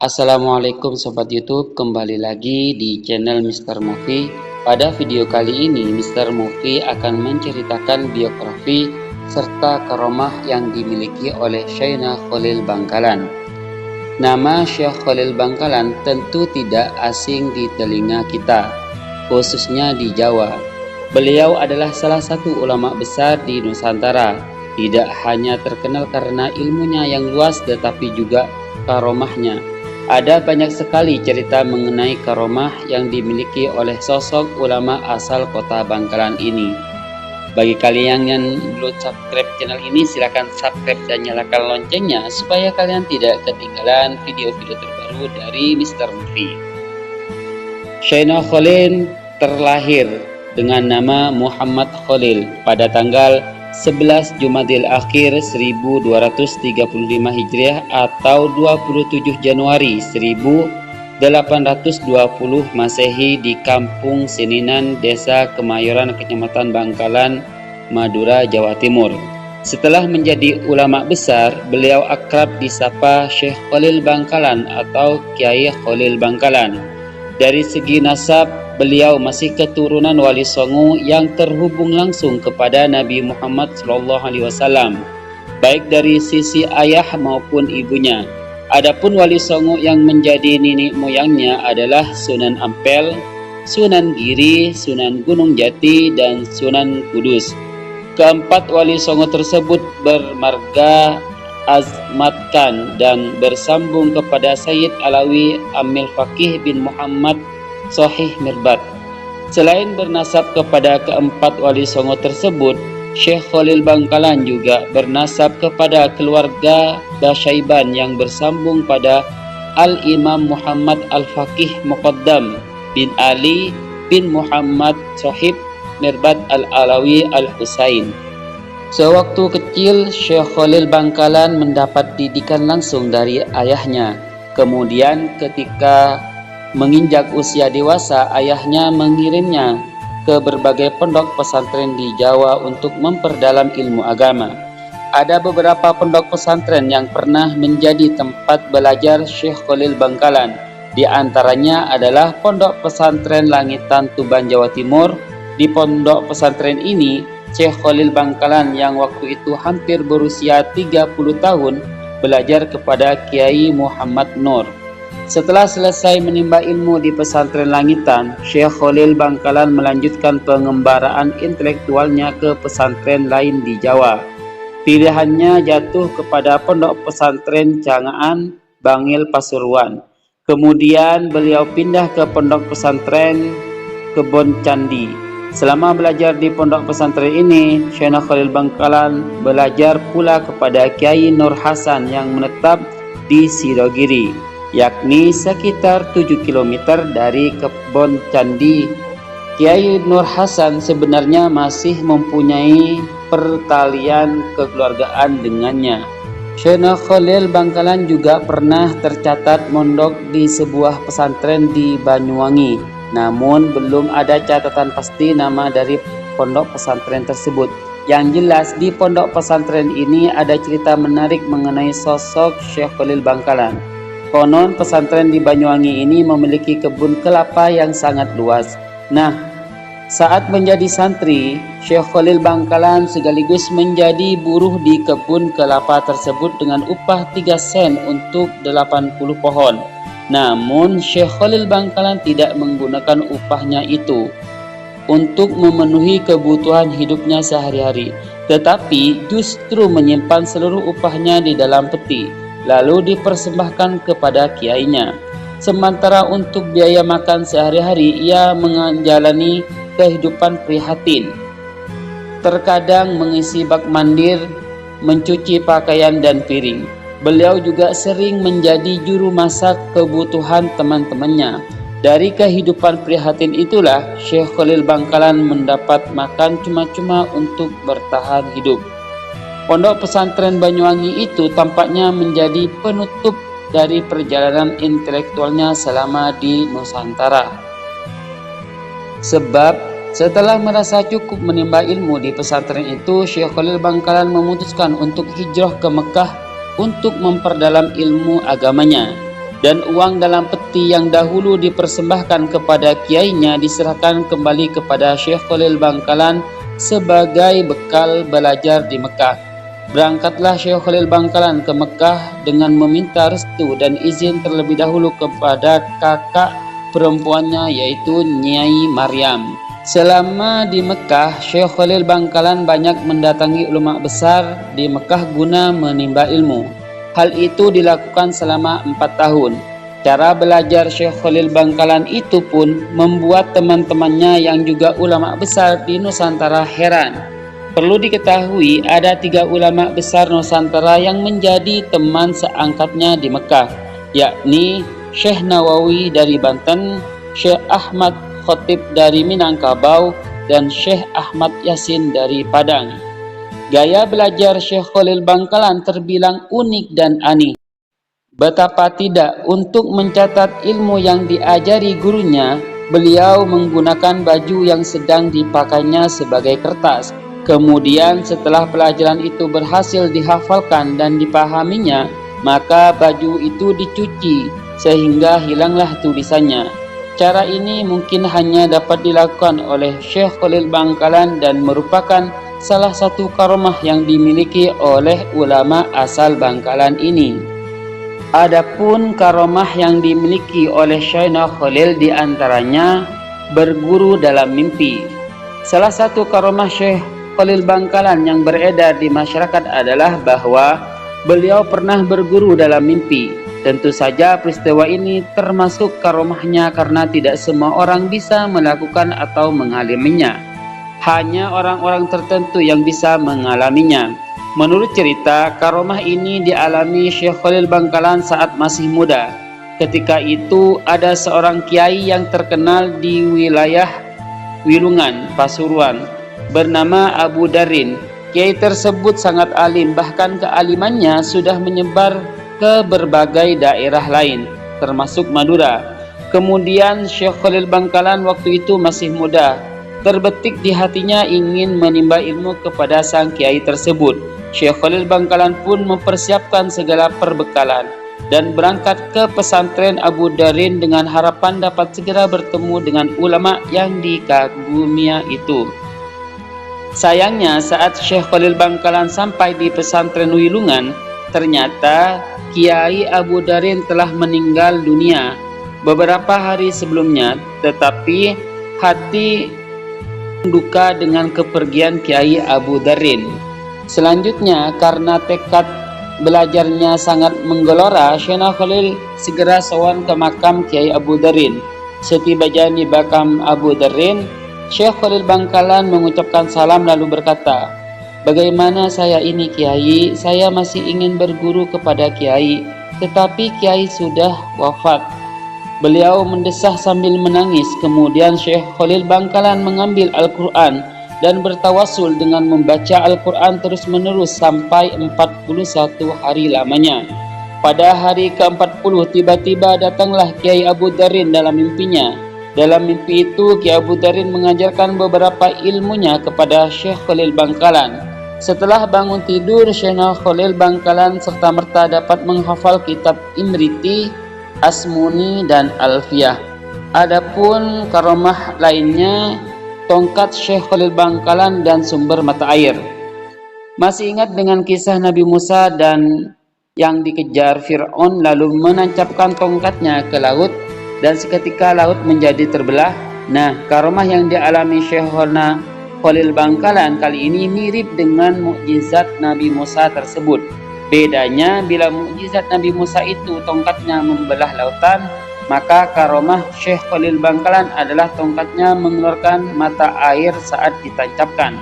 Assalamualaikum Sobat YouTube, kembali lagi di channel Mr. Movie. Pada video kali ini Mr. Movie akan menceritakan biografi serta karomah yang dimiliki oleh Syaina Khalil Bangkalan. Nama Syekh Khalil Bangkalan tentu tidak asing di telinga kita, khususnya di Jawa. Beliau adalah salah satu ulama besar di Nusantara. Tidak hanya terkenal karena ilmunya yang luas tetapi juga karomahnya. Ada banyak sekali cerita mengenai karomah yang dimiliki oleh sosok ulama asal kota Bangkalan ini. Bagi kalian yang belum subscribe channel ini, silakan subscribe dan nyalakan loncengnya supaya kalian tidak ketinggalan video-video terbaru dari Mr. Movie. Syaina Khalil terlahir dengan nama Muhammad Khalil pada tanggal 11 Jumadil Akhir 1235 Hijriah atau 27 Januari 1820 Masehi di Kampung Seninan, Desa Kemayoran, Kecamatan Bangkalan, Madura, Jawa Timur. Setelah menjadi ulama besar, beliau akrab disapa Syekh Khalil Bangkalan atau Kiai Khalil Bangkalan. Dari segi nasab, beliau masih keturunan Wali Songo yang terhubung langsung kepada Nabi Muhammad SAW, baik dari sisi ayah maupun ibunya. Adapun Wali Songo yang menjadi nenek moyangnya adalah Sunan Ampel, Sunan Giri, Sunan Gunung Jati, dan Sunan Kudus. Keempat Wali Songo tersebut bermarga azmatkan dan bersambung kepada Sayyid Alawi Amil Fakih bin Muhammad Sohih Mirbat. Selain bernasab kepada keempat Wali Songo tersebut, Syekh Khalil Bangkalan juga bernasab kepada keluarga Basyaiban yang bersambung pada Al-Imam Muhammad Al-Fakih Muqaddam bin Ali bin Muhammad Sohib Mirbat Al-Alawi Al-Husain. Sewaktu kecil, Syekh Khalil Bangkalan mendapat didikan langsung dari ayahnya. Kemudian ketika menginjak usia dewasa, ayahnya mengirimnya ke berbagai pondok pesantren di Jawa untuk memperdalam ilmu agama. Ada beberapa pondok pesantren yang pernah menjadi tempat belajar Syekh Khalil Bangkalan. Di antaranya adalah Pondok Pesantren Langitan, Tuban, Jawa Timur. Di pondok pesantren ini, Syekh Khalil Bangkalan yang waktu itu hampir berusia 30 tahun belajar kepada Kiai Muhammad Nur. Setelah selesai menimba ilmu di pesantren Langitan, Syekh Khalil Bangkalan melanjutkan pengembaraan intelektualnya ke pesantren lain di Jawa. Pilihannya jatuh kepada Pondok Pesantren Cangaan, Bangil, Pasuruan. Kemudian beliau pindah ke Pondok Pesantren Kebon Candi. Selama belajar di pondok pesantren ini, Syaina Khalil Bangkalan belajar pula kepada Kiai Nur Hasan yang menetap di Sidogiri, yakni sekitar 7 km dari Kebon Candi. Kiai Nur Hasan sebenarnya masih mempunyai pertalian kekeluargaan dengannya. Syaina Khalil Bangkalan juga pernah tercatat mondok di sebuah pesantren di Banyuwangi. Namun belum ada catatan pasti nama dari pondok pesantren tersebut. Yang jelas di pondok pesantren ini ada cerita menarik mengenai sosok Syekh Khalil Bangkalan. Konon pesantren di Banyuwangi ini memiliki kebun kelapa yang sangat luas. Nah, saat menjadi santri, Syekh Khalil Bangkalan sekaligus menjadi buruh di kebun kelapa tersebut dengan upah 3 sen untuk 80 pohon. Namun Syekh Khalil Bangkalan tidak menggunakan upahnya itu untuk memenuhi kebutuhan hidupnya sehari-hari, tetapi justru menyimpan seluruh upahnya di dalam peti, lalu dipersembahkan kepada kiainya. Sementara untuk biaya makan sehari-hari, ia menjalani kehidupan prihatin. Terkadang mengisi bak mandir, mencuci pakaian dan piring. Beliau juga sering menjadi juru masak kebutuhan teman-temannya. Dari kehidupan prihatin itulah Syekh Khalil Bangkalan mendapat makan cuma-cuma untuk bertahan hidup. Pondok pesantren Banyuwangi itu tampaknya menjadi penutup dari perjalanan intelektualnya selama di Nusantara. Sebab setelah merasa cukup menimba ilmu di pesantren itu, Syekh Khalil Bangkalan memutuskan untuk hijrah ke Mekah untuk memperdalam ilmu agamanya. dan uang dalam peti yang dahulu dipersembahkan kepada kiainya diserahkan kembali kepada Syekh Khalil Bangkalan sebagai bekal belajar di Mekah. Berangkatlah Syekh Khalil Bangkalan ke Mekah dengan meminta restu dan izin terlebih dahulu kepada kakak perempuannya, yaitu Nyai Maryam. Selama di Mekah, Syekh Khalil Bangkalan banyak mendatangi ulama besar di Mekah guna menimba ilmu. Hal itu dilakukan selama 4 tahun. Cara belajar Syekh Khalil Bangkalan itu pun membuat teman-temannya yang juga ulama besar di Nusantara heran. Perlu diketahui ada 3 ulama besar Nusantara yang menjadi teman seangkatnya di Mekah, yakni Syekh Nawawi dari Banten, Syekh Ahmad Khotib dari Minangkabau, dan Syekh Ahmad Yasin dari Padang. Gaya belajar Syekh Khalil Bangkalan terbilang unik dan aneh. Betapa tidak, untuk mencatat ilmu yang diajari gurunya, beliau menggunakan baju yang sedang dipakainya sebagai kertas. Kemudian setelah pelajaran itu berhasil dihafalkan dan dipahaminya, maka baju itu dicuci sehingga hilanglah tulisannya. Cara ini mungkin hanya dapat dilakukan oleh Syekh Khalil Bangkalan dan merupakan salah satu karomah yang dimiliki oleh ulama asal Bangkalan ini. Adapun karomah yang dimiliki oleh Syekhna Khalil diantaranya berguru dalam mimpi. Salah satu karomah Syekh Khalil Bangkalan yang beredar di masyarakat adalah bahwa beliau pernah berguru dalam mimpi. Tentu saja peristiwa ini termasuk karomahnya karena tidak semua orang bisa melakukan atau mengalaminya. Hanya orang-orang tertentu yang bisa mengalaminya. Menurut cerita, karomah ini dialami Syekh Khalil Bangkalan saat masih muda. Ketika itu ada seorang kiai yang terkenal di wilayah Wilungan, Pasuruan, bernama Abu Darin. Kiai tersebut sangat alim, bahkan kealimannya sudah menyebar ke berbagai daerah lain, termasuk Madura. Kemudian Syekh Khalil Bangkalan waktu itu masih muda. Terbetik di hatinya ingin menimba ilmu kepada sang kiai tersebut. Syekh Khalil Bangkalan pun mempersiapkan segala perbekalan dan berangkat ke pesantren Abu Darin dengan harapan dapat segera bertemu dengan ulama yang dikaguminya itu. Sayangnya saat Syekh Khalil Bangkalan sampai di pesantren Wilungan, ternyata Kiai Abu Darin telah meninggal dunia beberapa hari sebelumnya, tetapi hati duka dengan kepergian Kiai Abu Darin. Selanjutnya, karena tekad belajarnya sangat menggelora, Syekhna Khalil segera sowan ke makam Kiai Abu Darin. Setibanya di makam Abu Darin, Syekh Khalil Bangkalan mengucapkan salam lalu berkata, "Bagaimana saya ini Kiai? Saya masih ingin berguru kepada Kiai, tetapi Kiai sudah wafat." Beliau mendesah sambil menangis. Kemudian Syekh Khalil Bangkalan mengambil Al-Quran dan bertawasul dengan membaca Al-Quran terus-menerus sampai 41 hari lamanya. Pada hari ke-40 tiba-tiba datanglah Kiai Abu Darin dalam mimpinya. Dalam mimpi itu Kiai Abu Darin mengajarkan beberapa ilmunya kepada Syekh Khalil Bangkalan. Setelah bangun tidur, Syekhna Khalil Bangkalan serta-merta dapat menghafal kitab Imriti, Asmuni, dan Alfiyah. Adapun karomah lainnya, tongkat Syekh Khalil Bangkalan dan sumber mata air. Masih ingat dengan kisah Nabi Musa dan yang dikejar Fir'aun lalu menancapkan tongkatnya ke laut dan seketika laut menjadi terbelah? Nah, karomah yang dialami Syekhna Khalil Bangkalan kali ini mirip dengan mukjizat Nabi Musa tersebut. Bedanya, bila mukjizat Nabi Musa itu tongkatnya membelah lautan, maka karomah Syekh Khalil Bangkalan adalah tongkatnya mengeluarkan mata air saat ditancapkan.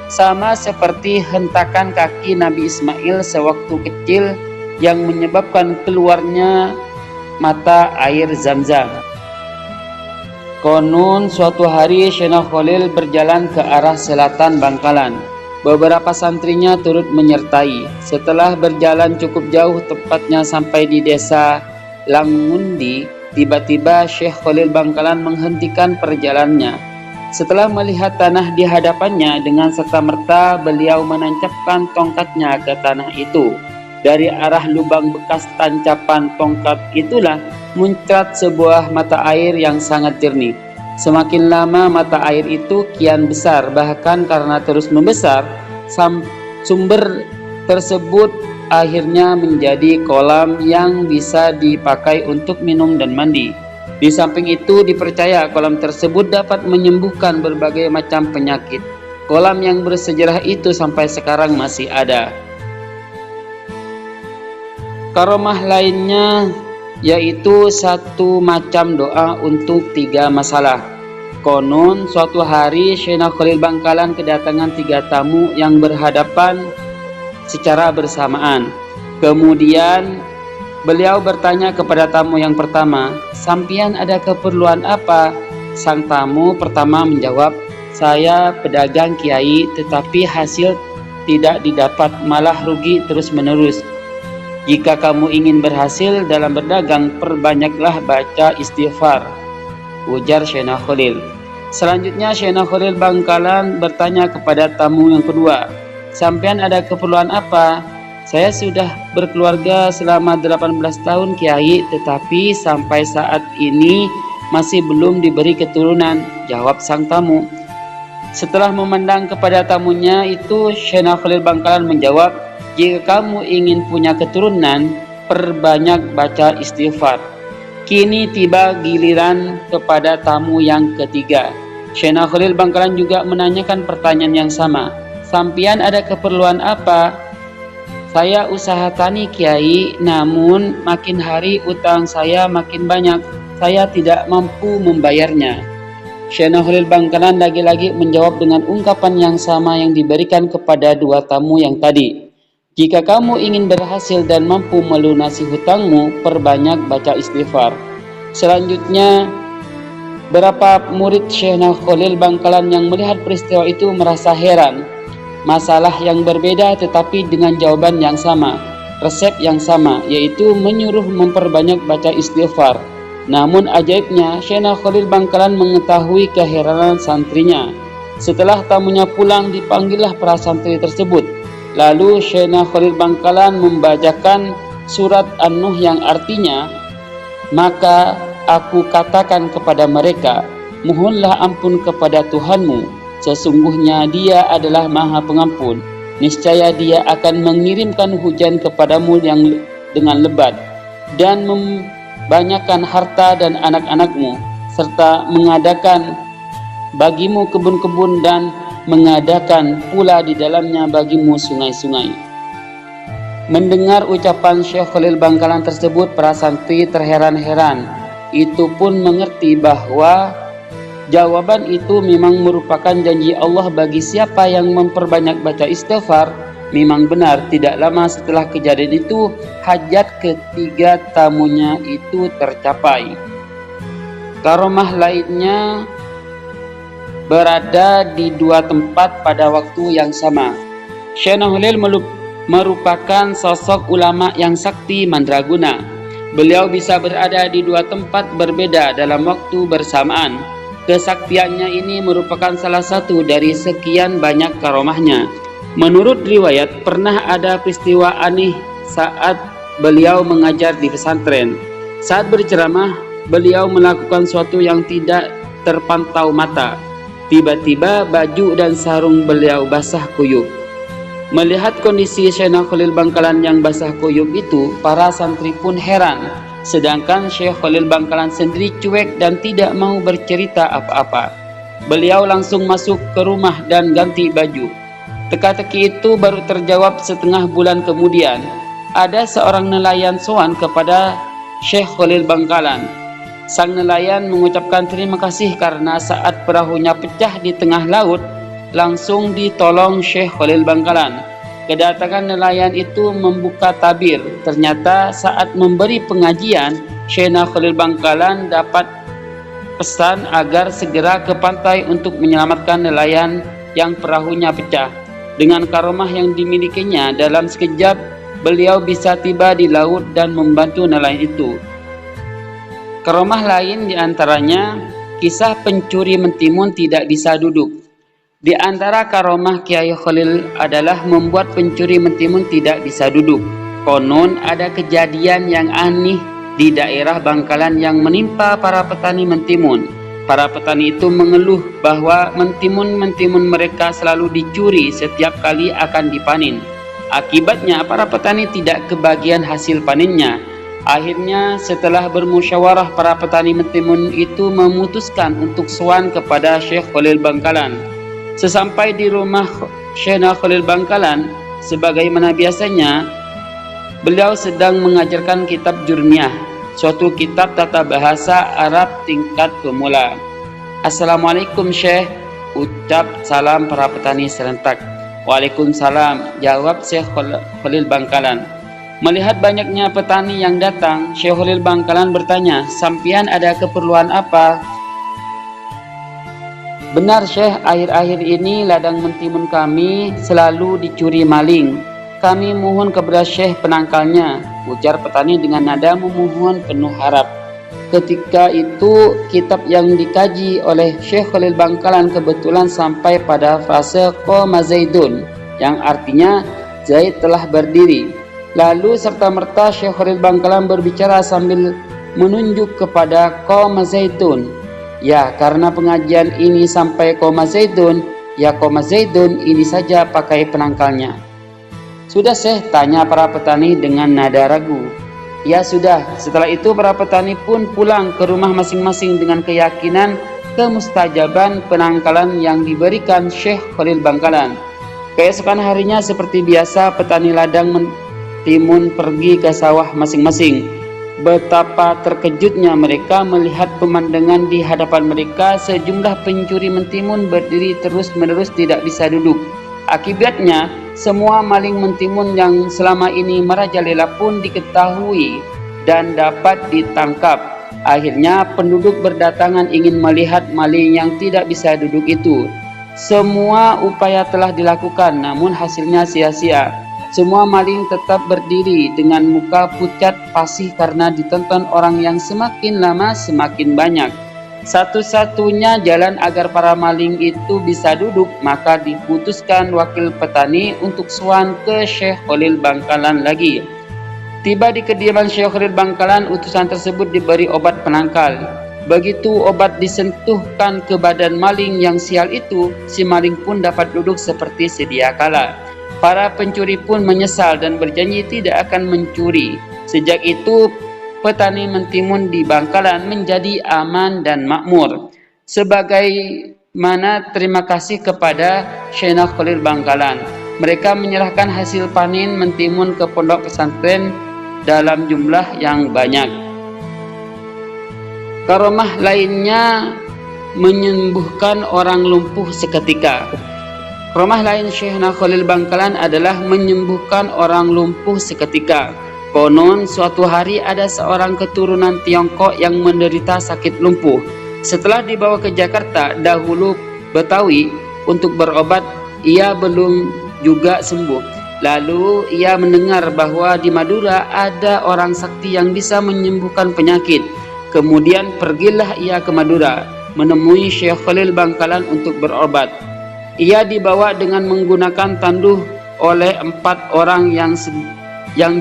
Sama seperti hentakan kaki Nabi Ismail sewaktu kecil yang menyebabkan keluarnya mata air Zam-Zam. Konon suatu hari Syekhna Khalil berjalan ke arah selatan Bangkalan. Beberapa santrinya turut menyertai. Setelah berjalan cukup jauh, tepatnya sampai di desa Langundi, tiba-tiba Syekh Khalil Bangkalan menghentikan perjalanannya. Setelah melihat tanah di hadapannya, dengan serta-merta beliau menancapkan tongkatnya ke tanah itu. Dari arah lubang bekas tancapan tongkat itulah muncrat sebuah mata air yang sangat jernih. Semakin lama mata air itu kian besar, bahkan karena terus membesar, sumber tersebut akhirnya menjadi kolam yang bisa dipakai untuk minum dan mandi. Di samping itu dipercaya kolam tersebut dapat menyembuhkan berbagai macam penyakit. Kolam yang bersejarah itu sampai sekarang masih ada. Karomah lainnya yaitu satu macam doa untuk 3 masalah. Konon suatu hari Syekh Khalil Bangkalan kedatangan 3 tamu yang berhadapan secara bersamaan. Kemudian beliau bertanya kepada tamu yang pertama, "Sampian ada keperluan apa?" Sang tamu pertama menjawab, "Saya pedagang Kiai, tetapi hasil tidak didapat, malah rugi terus-menerus. Jika kamu ingin berhasil dalam berdagang, perbanyaklah baca istighfar," ujar Syekh Khalil. Selanjutnya Syekh Khalil Bangkalan bertanya kepada tamu yang kedua, "Sampean ada keperluan apa?" "Saya sudah berkeluarga selama 18 tahun Kiai, tetapi sampai saat ini masih belum diberi keturunan," jawab sang tamu. Setelah memandang kepada tamunya itu, Syekh Khalil Bangkalan menjawab, "Jika kamu ingin punya keturunan, perbanyak baca istighfar." Kini tiba giliran kepada tamu yang ketiga. Syekh Khalil Bangkalan juga menanyakan pertanyaan yang sama. "Sampian ada keperluan apa?" "Saya usaha tani Kiai, namun makin hari utang saya makin banyak. Saya tidak mampu membayarnya." Syekh Khalil Bangkalan lagi-lagi menjawab dengan ungkapan yang sama yang diberikan kepada 2 tamu yang tadi. "Jika kamu ingin berhasil dan mampu melunasi hutangmu, perbanyak baca istighfar." Selanjutnya, beberapa murid Syekh Khalil Bangkalan yang melihat peristiwa itu merasa heran. Masalah yang berbeda tetapi dengan jawaban yang sama, resep yang sama, yaitu menyuruh memperbanyak baca istighfar. Namun ajaibnya, Syekh Khalil Bangkalan mengetahui keheranan santrinya. Setelah tamunya pulang, dipanggillah para santri tersebut. Lalu Syekh Khalil Bangkalan membacakan surat An-Nuh yang artinya, "Maka aku katakan kepada mereka, mohonlah ampun kepada Tuhanmu. Sesungguhnya Dia adalah Maha Pengampun. Niscaya Dia akan mengirimkan hujan kepadamu yang dengan lebat, dan membanyakkan harta dan anak-anakmu, serta mengadakan bagimu kebun-kebun dan mengadakan pula di dalamnya bagimu sungai-sungai." Mendengar ucapan Syekh Khalil Bangkalan tersebut, para santri terheran-heran. Itu pun mengerti bahwa jawaban itu memang merupakan janji Allah bagi siapa yang memperbanyak baca istighfar. Memang benar, tidak lama setelah kejadian itu, hajat ketiga tamunya itu tercapai. Karomah lainnya berada di 2 tempat pada waktu yang sama. Syekh Khalil merupakan sosok ulama yang sakti mandraguna. Beliau bisa berada di 2 tempat berbeda dalam waktu bersamaan. Kesaktiannya ini merupakan salah satu dari sekian banyak karomahnya. Menurut riwayat, pernah ada peristiwa aneh saat beliau mengajar di pesantren. Saat berceramah, beliau melakukan sesuatu yang tidak terpantau mata. Tiba-tiba baju dan sarung beliau basah kuyup. Melihat kondisi Syekh Khalil Bangkalan yang basah kuyup itu, para santri pun heran. Sedangkan Syekh Khalil Bangkalan sendiri cuek dan tidak mau bercerita apa-apa. Beliau langsung masuk ke rumah dan ganti baju. Teka-teki itu baru terjawab setengah bulan kemudian. Ada seorang nelayan sowan kepada Syekh Khalil Bangkalan. Sang nelayan mengucapkan terima kasih karena saat perahunya pecah di tengah laut, langsung ditolong Syekh Khalil Bangkalan. Kedatangan nelayan itu membuka tabir. Ternyata saat memberi pengajian, Syekh Khalil Bangkalan dapat pesan agar segera ke pantai untuk menyelamatkan nelayan yang perahunya pecah. Dengan karomah yang dimilikinya, dalam sekejap beliau bisa tiba di laut dan membantu nelayan itu. Karomah lain diantaranya kisah pencuri mentimun tidak bisa duduk. Di antara karomah Kiai Khalil adalah membuat pencuri mentimun tidak bisa duduk. Konon ada kejadian yang aneh di daerah Bangkalan yang menimpa para petani mentimun. Para petani itu mengeluh bahwa mentimun-mentimun mereka selalu dicuri setiap kali akan dipanen. Akibatnya para petani tidak kebagian hasil panennya. Akhirnya setelah bermusyawarah, para petani mentimun itu memutuskan untuk sowan kepada Syekh Khalil Bangkalan. Sesampai di rumah Syekh Khalil Bangkalan, sebagaimana biasanya, beliau sedang mengajarkan kitab Jurmiyah, suatu kitab tata bahasa Arab tingkat pemula. "Assalamualaikum Syekh," ucap salam para petani serentak. "Waalaikumsalam," jawab Syekh Khalil Bangkalan. Melihat banyaknya petani yang datang, Syekh Khalil Bangkalan bertanya, "Sampian ada keperluan apa?" "Benar Syekh, akhir-akhir ini ladang mentimun kami selalu dicuri maling. Kami mohon kepada Syekh penangkalnya," ujar petani dengan nada memohon penuh harap. Ketika itu kitab yang dikaji oleh Syekh Khalil Bangkalan kebetulan sampai pada frase qama Zaidun, yang artinya Zaid telah berdiri. Lalu serta-merta Syekh Khalil Bangkalan berbicara sambil menunjuk kepada qama Zaidun. "Ya, karena pengajian ini sampai qama Zaidun, ya qama Zaidun ini saja pakai penangkalnya." "Sudah Syekh?" tanya para petani dengan nada ragu. "Ya sudah." Setelah itu para petani pun pulang ke rumah masing-masing dengan keyakinan kemustajaban penangkalan yang diberikan Syekh Khalil Bangkalan. Keesokan harinya seperti biasa petani ladang mentimun pergi ke sawah masing-masing. Betapa terkejutnya mereka melihat pemandangan di hadapan mereka, sejumlah pencuri mentimun berdiri terus-menerus tidak bisa duduk. Akibatnya, semua maling mentimun yang selama ini merajalela pun diketahui dan dapat ditangkap. Akhirnya penduduk berdatangan ingin melihat maling yang tidak bisa duduk itu. Semua upaya telah dilakukan, namun hasilnya sia-sia. Semua maling tetap berdiri dengan muka pucat pasih karena ditonton orang yang semakin lama semakin banyak. Satu-satunya jalan agar para maling itu bisa duduk, maka diputuskan wakil petani untuk sowan ke Syekh Khalil Bangkalan lagi. Tiba di kediaman Syekh Khalil Bangkalan, utusan tersebut diberi obat penangkal. Begitu obat disentuhkan ke badan maling yang sial itu, si maling pun dapat duduk seperti sedia kala. Para pencuri pun menyesal dan berjanji tidak akan mencuri. Sejak itu petani mentimun di Bangkalan menjadi aman dan makmur. Sebagaimana terima kasih kepada Syekh Khalil Bangkalan, mereka menyerahkan hasil panen mentimun ke pondok pesantren dalam jumlah yang banyak. Karomah lainnya menyembuhkan orang lumpuh seketika. Karomah lain Syekh Khalil Bangkalan adalah menyembuhkan orang lumpuh seketika. Konon suatu hari ada seorang keturunan Tiongkok yang menderita sakit lumpuh. Setelah dibawa ke Jakarta, dahulu Betawi, untuk berobat, ia belum juga sembuh. Lalu ia mendengar bahwa di Madura ada orang sakti yang bisa menyembuhkan penyakit. Kemudian pergilah ia ke Madura, menemui Syekh Khalil Bangkalan untuk berobat. Ia dibawa dengan menggunakan tanduh oleh 4 orang yang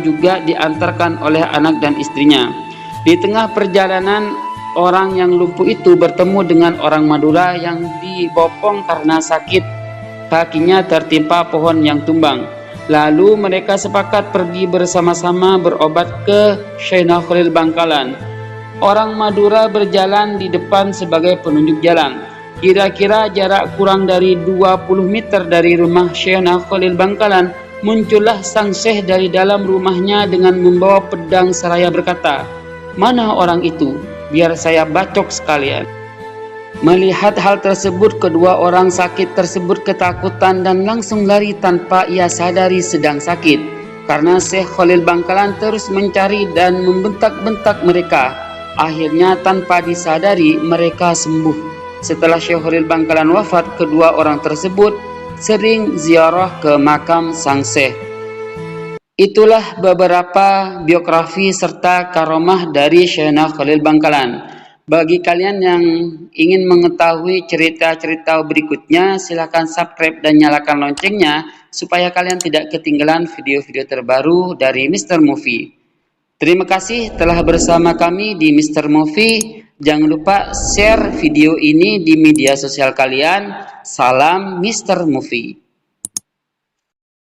juga diantarkan oleh anak dan istrinya. Di tengah perjalanan, orang yang lumpuh itu bertemu dengan orang Madura yang dibopong karena sakit. Kakinya tertimpa pohon yang tumbang. Lalu mereka sepakat pergi bersama-sama berobat ke Syekh Khalil Bangkalan. Orang Madura berjalan di depan sebagai penunjuk jalan. Kira-kira jarak kurang dari 20 meter dari rumah Syekh Khalil Bangkalan, muncullah sang syekh dari dalam rumahnya dengan membawa pedang seraya berkata, "Mana orang itu? Biar saya bacok sekalian." Melihat hal tersebut, kedua orang sakit tersebut ketakutan dan langsung lari tanpa ia sadari sedang sakit. Karena Syekh Khalil Bangkalan terus mencari dan membentak-bentak mereka. Akhirnya tanpa disadari mereka sembuh. Setelah Syekh Khalil Bangkalan wafat, kedua orang tersebut sering ziarah ke makam sang syekh. Itulah beberapa biografi serta karomah dari Syekh Khalil Bangkalan. Bagi kalian yang ingin mengetahui cerita-cerita berikutnya, silakan subscribe dan nyalakan loncengnya supaya kalian tidak ketinggalan video-video terbaru dari Mr. Movie. Terima kasih telah bersama kami di Mr. Movie. Jangan lupa share video ini di media sosial kalian. Salam Mr. Movie.